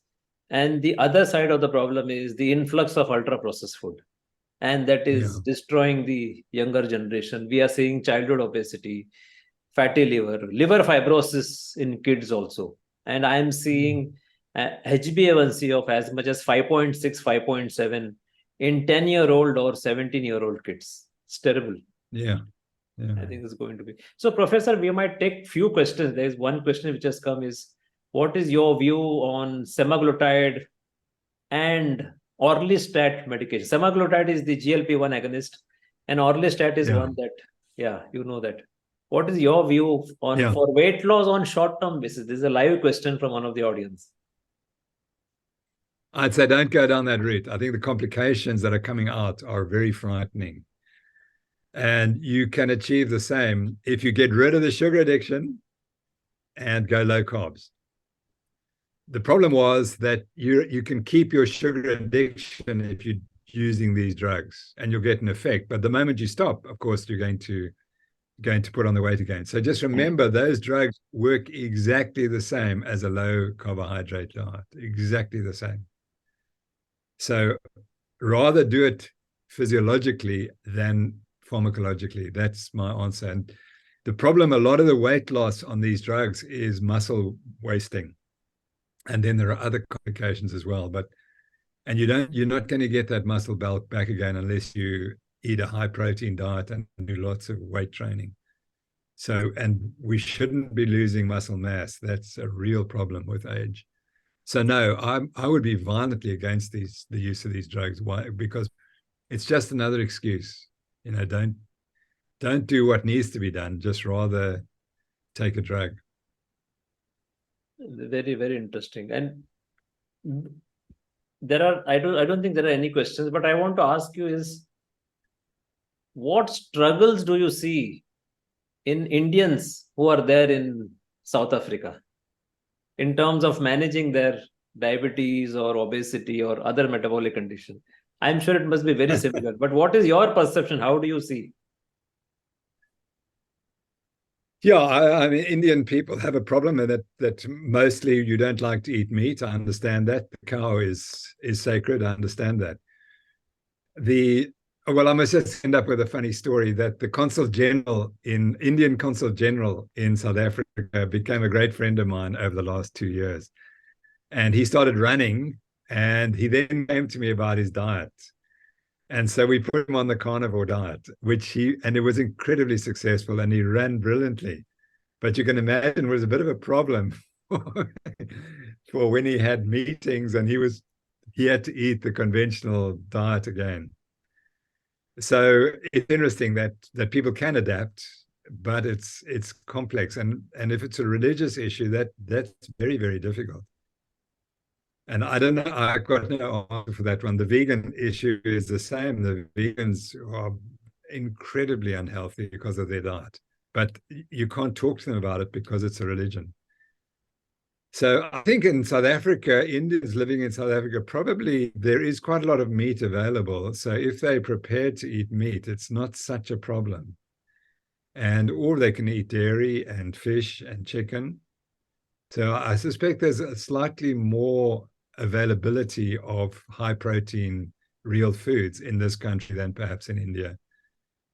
And the other side of the problem is the influx of ultra-processed food. And that is destroying the younger generation. We are seeing childhood obesity, fatty liver fibrosis in kids also. And I'm seeing HbA1c of as much as 5.6, 5.7 in 10-year-old or 17-year-old kids. It's terrible. Yeah. I think it's going to be. So, Professor, we might take few questions. There is one question which has come is, what is your view on semaglutide and orlistat medication? Semaglutide is the GLP-1 agonist, and orlistat is one that, you know that. What is your view on for weight loss on short-term basis? This is a live question from one of the audience. I'd say don't go down that route. I think the complications that are coming out are very frightening. And you can achieve the same if you get rid of the sugar addiction and go low carbs. The problem was that you can keep your sugar addiction if you're using these drugs, and you'll get an effect. But the moment you stop, of course, you're going to put on the weight again. So just remember, those drugs work exactly the same as a low carbohydrate diet, exactly the same. So rather do it physiologically than pharmacologically. That's my answer. And the problem, a lot of the weight loss on these drugs is muscle wasting. And then there are other complications as well. And you're not going to get that muscle bulk back again unless you eat a high protein diet and do lots of weight training. So, and we shouldn't be losing muscle mass. That's a real problem with age. So no, I would be violently against the use of these drugs. Why? Because it's just another excuse. You know, don't do what needs to be done. Just rather take a drug. Very, very interesting. And I don't think there are any questions, but I want to ask you is, what struggles do you see in Indians who are there in South Africa in terms of managing their diabetes or obesity or other metabolic condition? I'm sure it must be very similar. But what is your perception? How do you see? Yeah, I mean, Indian people have a problem that mostly you don't like to eat meat. I understand that. The cow is sacred. I understand that. Well, I must just end up with a funny story that the Indian Consul General in South Africa became a great friend of mine over the last 2 years. And he started running, and he then came to me about his diet. And so we put him on the carnivore diet, and it was incredibly successful, and he ran brilliantly. But you can imagine it was a bit of a problem for when he had meetings and he had to eat the conventional diet again. So it's interesting that people can adapt, but it's complex. And if it's a religious issue, that's very, very difficult. And I don't know, I've got no answer for that one. The vegan issue is the same. The vegans are incredibly unhealthy because of their diet, but you can't talk to them about it because it's a religion. So I think in South Africa, Indians living in South Africa, probably there is quite a lot of meat available. So if they're prepared to eat meat, it's not such a problem. Or they can eat dairy and fish and chicken. So I suspect there's a slightly more availability of high protein real foods in this country than perhaps in India.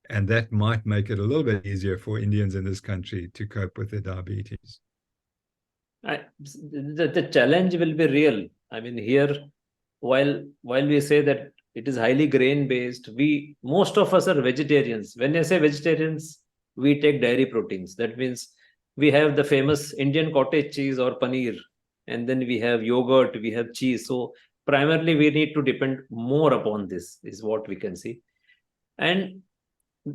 And that might make it a little bit easier for Indians in this country to cope with their diabetes. The challenge will be real. I mean, here, while we say that it is highly grain based, most of us are vegetarians. When I say vegetarians, we take dairy proteins. That means we have the famous Indian cottage cheese or paneer, and then we have yogurt, we have cheese. So primarily we need to depend more upon this, is what we can see. And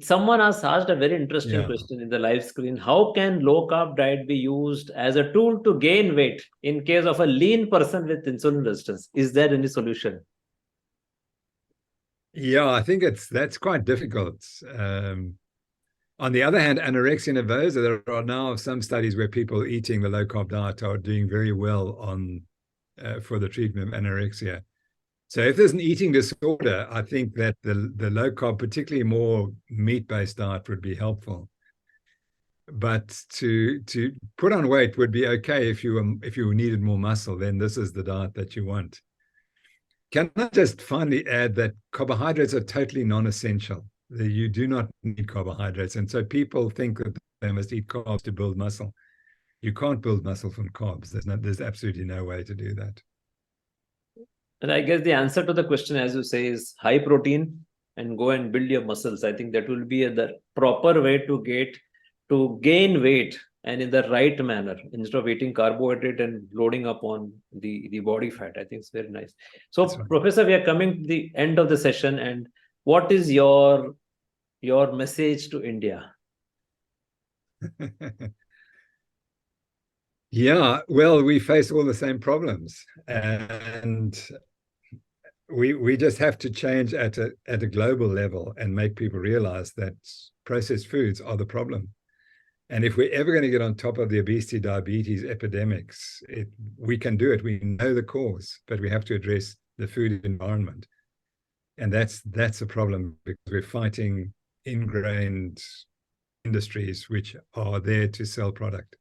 someone has asked a very interesting question in the live screen. How can low carb diet be used as a tool to gain weight in case of a lean person with insulin resistance? Is there any solution? Yeah, I think that's quite difficult. On the other hand, anorexia nervosa, there are now some studies where people eating the low-carb diet are doing very well for the treatment of anorexia. So if there's an eating disorder, I think that the low-carb, particularly more meat-based diet, would be helpful. But to put on weight would be okay if you needed more muscle, then this is the diet that you want. Can I just finally add that carbohydrates are totally non-essential. You do not need carbohydrates. And so people think that they must eat carbs to build muscle. You can't build muscle from carbs. There's absolutely no way to do that. And I guess the answer to the question, as you say, is high protein and go and build your muscles. I think that will be the proper way to gain weight, and in the right manner, instead of eating carbohydrate and loading up on the body fat. I think it's very nice. So, right. Professor, we are coming to the end of the session, and what is your message to India? Yeah, well, we face all the same problems, and we just have to change at a global level and make people realize that processed foods are the problem. And if we're ever going to get on top of the obesity, diabetes epidemics, we can do it. We know the cause, but we have to address the food environment. And that's a problem, because we're fighting ingrained industries which are there to sell product.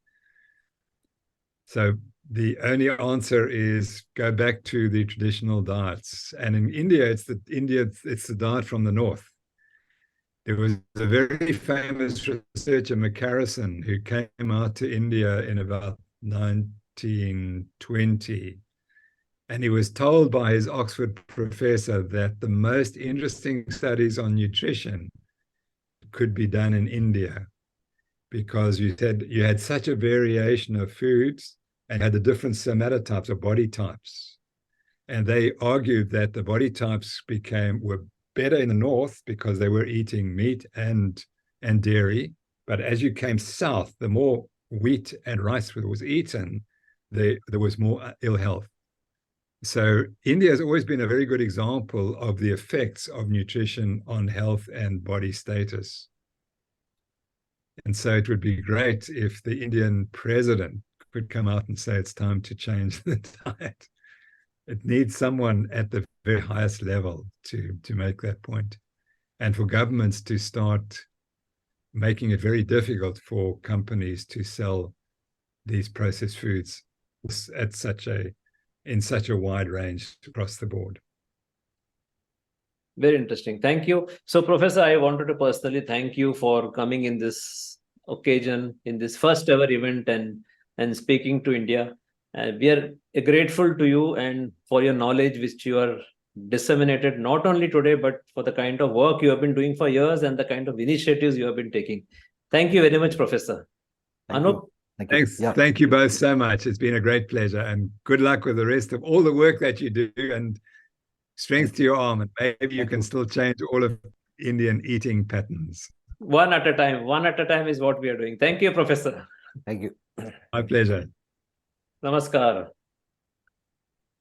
So the only answer is go back to the traditional diets. And in India, it's the diet from the north. There was a very famous researcher, McCarrison, who came out to India in about 1920. And he was told by his Oxford professor that the most interesting studies on nutrition could be done in India, because you had such a variation of foods and had the different somatotypes or body types. And they argued that the body types were better in the north because they were eating meat and dairy. But as you came south, the more wheat and rice was eaten, there was more ill health. So India has always been a very good example of the effects of nutrition on health and body status. And so it would be great if the Indian president could come out and say it's time to change the diet. It needs someone at the very highest level to make that point. And for governments to start making it very difficult for companies to sell these processed foods at in such a wide range across the board. Very interesting. Thank you. So, Professor, I wanted to personally thank you for coming in this occasion, in this first ever event, and speaking to India. We are grateful to you and for your knowledge which you are disseminated not only today, but for the kind of work you have been doing for years and the kind of initiatives you have been taking. Thank you very much, Professor. Thank Anup, you. Thank you. Thanks. Yeah. Thank you both so much. It's been a great pleasure, and good luck with the rest of all the work that you do, and strength to your arm, and maybe you can still change all of Indian eating patterns. one at a time. One at a time is what we are doing. Thank you, Professor. Thank you. My pleasure. Namaskar.